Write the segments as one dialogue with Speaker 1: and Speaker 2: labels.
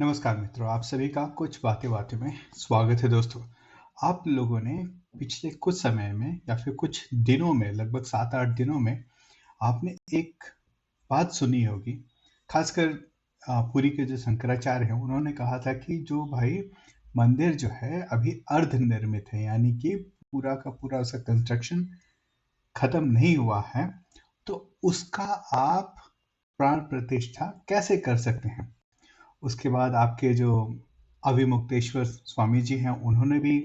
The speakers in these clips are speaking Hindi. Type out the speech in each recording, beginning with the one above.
Speaker 1: नमस्कार मित्रों, आप सभी का कुछ बातें बातें में स्वागत है दोस्तों। आप लोगों ने पिछले कुछ समय में या फिर कुछ दिनों में लगभग 7-8 दिनों में आपने एक बात सुनी होगी। खासकर पुरी के जो शंकराचार्य हैं उन्होंने कहा था कि जो भाई मंदिर जो है अभी अर्ध निर्मित है, यानी कि पूरा का पूरा उसका कंस्ट्रक्शन खत्म नहीं हुआ है, तो उसका आप प्राण प्रतिष्ठा कैसे कर सकते हैं। उसके बाद आपके जो अविमुक्तेश्वर स्वामी जी हैं उन्होंने भी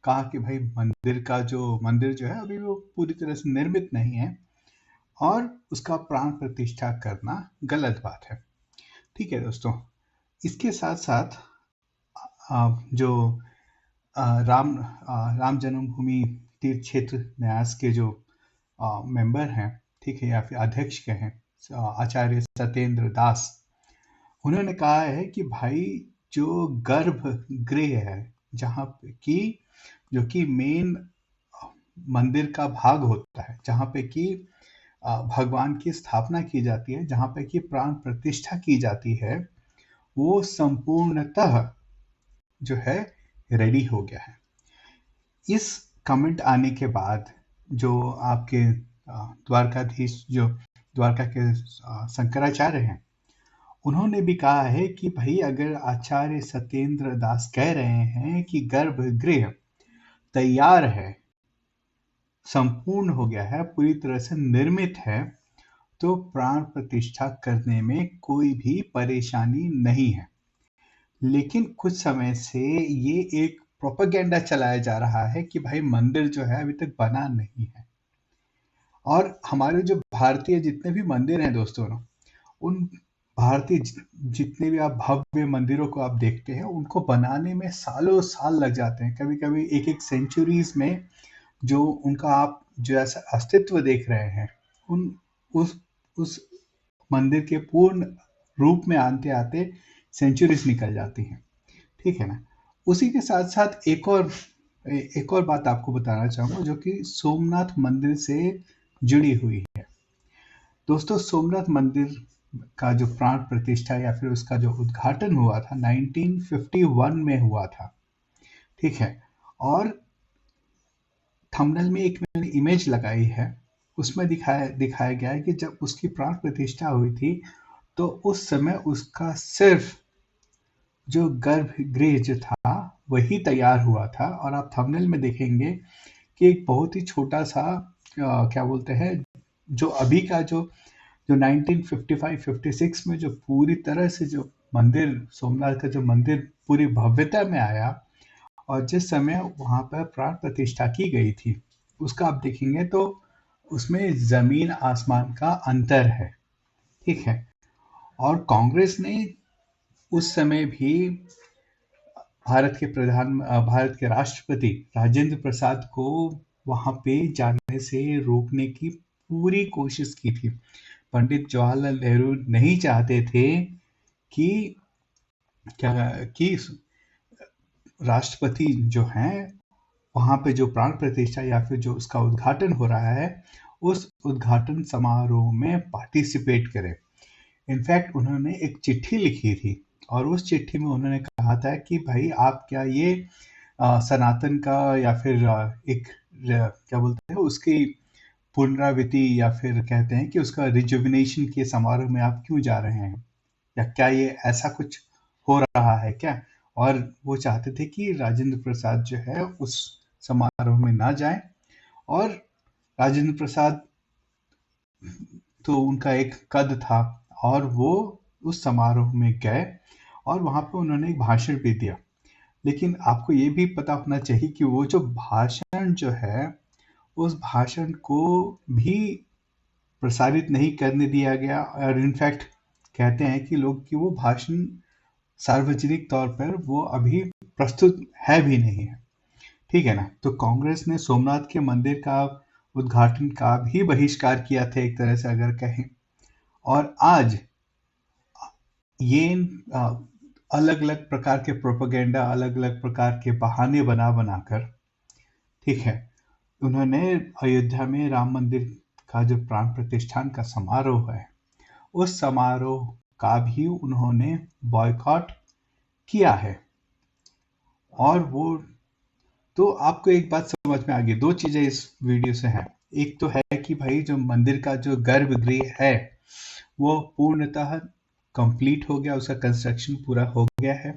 Speaker 1: कहा कि भाई मंदिर जो है अभी वो पूरी तरह से निर्मित नहीं है और उसका प्राण प्रतिष्ठा करना गलत बात है। ठीक है दोस्तों, इसके साथ साथ जो राम जन्मभूमि तीर्थ क्षेत्र न्यास के जो मेंबर हैं, ठीक है, या फिर अध्यक्ष के हैं, आचार्य सत्येंद्र दास, उन्होंने कहा है कि भाई जो गर्भगृह है, जहाँ पे कि जो कि मेन मंदिर का भाग होता है, जहाँ पे कि भगवान की स्थापना की जाती है, जहाँ पे कि प्राण प्रतिष्ठा की जाती है, वो संपूर्णतः जो है रेडी हो गया है। इस कमेंट आने के बाद जो आपके द्वारकाधीश जो द्वारका के शंकराचार्य हैं, उन्होंने भी कहा है कि भाई अगर आचार्य सत्येंद्र दास कह रहे हैं कि गर्भगृह तैयार है, संपूर्ण हो गया है, पूरी तरह से निर्मित है, तो प्राण प्रतिष्ठा करने में कोई भी परेशानी नहीं है। लेकिन कुछ समय से ये एक प्रोपेगेंडा चलाया जा रहा है कि भाई मंदिर जो है अभी तक बना नहीं है, और हमारे जो भारतीय जितने भी मंदिर हैं दोस्तों, उन भारतीय जितने भी आप भव्य मंदिरों को आप देखते हैं, उनको बनाने में सालों साल लग जाते हैं, कभी कभी एक एक सेंचुरीज में जो उनका आप जो ऐसा अस्तित्व देख रहे हैं, उन उस मंदिर के पूर्ण रूप में आते आते सेंचुरीज निकल जाती हैं। ठीक है ना। उसी के साथ साथ एक और बात आपको बताना चाहूंगा जो कि सोमनाथ मंदिर से जुड़ी हुई है। दोस्तों, सोमनाथ मंदिर का जो प्राण प्रतिष्ठा या फिर उसका जो उद्घाटन हुआ था 1951 में हुआ था। ठीक है। और थंबनेल में एक मैंने इमेज लगाई है, उसमें दिखाया गया है कि जब उसकी प्राण प्रतिष्ठा हुई थी तो उस समय उसका सिर्फ जो गर्भगृह जो था वही तैयार हुआ था। और आप थंबनेल में देखेंगे कि एक बहुत ही छोटा सा क्या बोलते हैं, जो अभी का जो 1955-56 में जो पूरी तरह से जो मंदिर, सोमनाथ का जो मंदिर पूरी भव्यता में आया, और जिस समय वहां पर प्राण प्रतिष्ठा की गई थी, उसका आप देखेंगे तो उसमें जमीन आसमान का अंतर है। ठीक है। और कांग्रेस ने उस समय भी भारत के राष्ट्रपति राजेंद्र प्रसाद को वहां पे जाने से रोकने की पूरी कोशिश की थी। पंडित जवाहरलाल नेहरू नहीं चाहते थे कि क्या कि राष्ट्रपति जो हैं वहां पे जो प्राण प्रतिष्ठा या फिर जो उसका उद्घाटन हो रहा है, उस उद्घाटन समारोह में पार्टिसिपेट करें। इनफैक्ट उन्होंने एक चिट्ठी लिखी थी, और उस चिट्ठी में उन्होंने कहा था कि भाई आप क्या ये सनातन का या फिर क्या बोलते हैं उसकी पुनरावृत्ति, या फिर कहते हैं कि उसका रिजुविनेशन के समारोह में आप क्यों जा रहे हैं, या क्या ये ऐसा कुछ हो रहा है क्या। और वो चाहते थे कि राजेंद्र प्रसाद जो है उस समारोह में ना जाएं, और राजेंद्र प्रसाद तो उनका एक कद था, और वो उस समारोह में गए और वहां पे उन्होंने एक भाषण भी दिया। लेकिन आपको ये भी पता होना चाहिए कि वो जो भाषण जो है, उस भाषण को भी प्रसारित नहीं करने दिया गया, और इनफैक्ट कहते हैं कि लोग कि वो भाषण सार्वजनिक तौर पर वो अभी प्रस्तुत है भी नहीं है। ठीक है ना। तो कांग्रेस ने सोमनाथ के मंदिर का उद्घाटन का भी बहिष्कार किया था, एक तरह से अगर कहें। और आज ये अलग अलग प्रकार के प्रोपेगेंडा, अलग अलग प्रकार के बहाने बना बनाकर, ठीक है, उन्होंने अयोध्या में राम मंदिर का जो प्राण प्रतिष्ठान का समारोह है, उस समारोह का भी उन्होंने बॉयकॉट किया है। और वो तो आपको एक बात समझ में आ गई, दो चीजें इस वीडियो से हैं। एक तो है कि भाई जो मंदिर का जो गर्भगृह है वो पूर्णतः कंप्लीट हो गया, उसका कंस्ट्रक्शन पूरा हो गया है।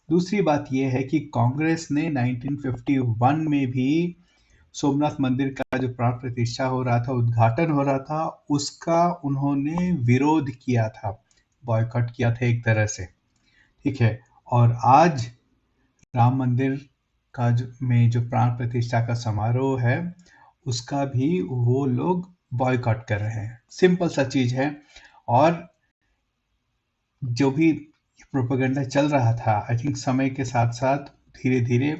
Speaker 1: दूसरी बात यह है कि कांग्रेस ने 1951 में भी सोमनाथ मंदिर का जो प्राण प्रतिष्ठा हो रहा था, उद्घाटन हो रहा था, उसका उन्होंने विरोध किया था, बॉयकॉट किया था एक तरह से। ठीक है। और आज राम मंदिर का में जो प्राण प्रतिष्ठा का समारोह है, उसका भी वो लोग बॉयकॉट कर रहे हैं। सिंपल सा चीज है। और जो भी प्रोपेगेंडा चल रहा था, आई थिंक समय के साथ साथ धीरे धीरे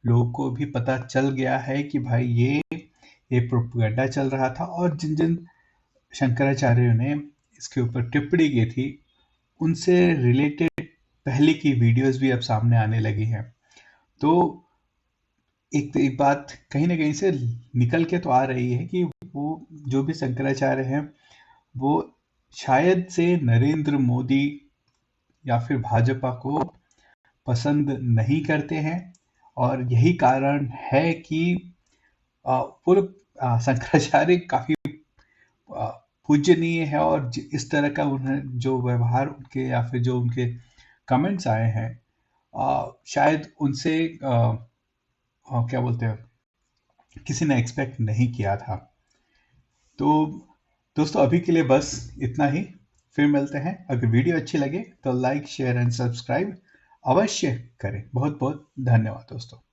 Speaker 1: लोगों को भी पता चल गया है कि भाई ये प्रोपेगेंडा चल रहा था। और जिन जिन शंकराचार्यों ने इसके ऊपर टिप्पणी की थी, उनसे रिलेटेड पहले की वीडियोस भी अब सामने आने लगी हैं। तो एक बात कहीं ना कहीं से निकल के तो आ रही है कि वो जो भी शंकराचार्य हैं, वो शायद से नरेंद्र मोदी या फिर भाजपा को पसंद नहीं करते हैं। और यही कारण है कि वो लोग शंकराचार्य काफी पूजनीय है। और इस तरह का उन्हें जो व्यवहार उनके या फिर जो उनके कमेंट्स आए हैं, शायद उनसे क्या बोलते हैं, किसी ने एक्सपेक्ट नहीं किया था। तो दोस्तों अभी के लिए बस इतना ही। फिर मिलते हैं। अगर वीडियो अच्छी लगे तो लाइक शेयर एंड सब्सक्राइब अवश्य करें। बहुत बहुत धन्यवाद दोस्तों।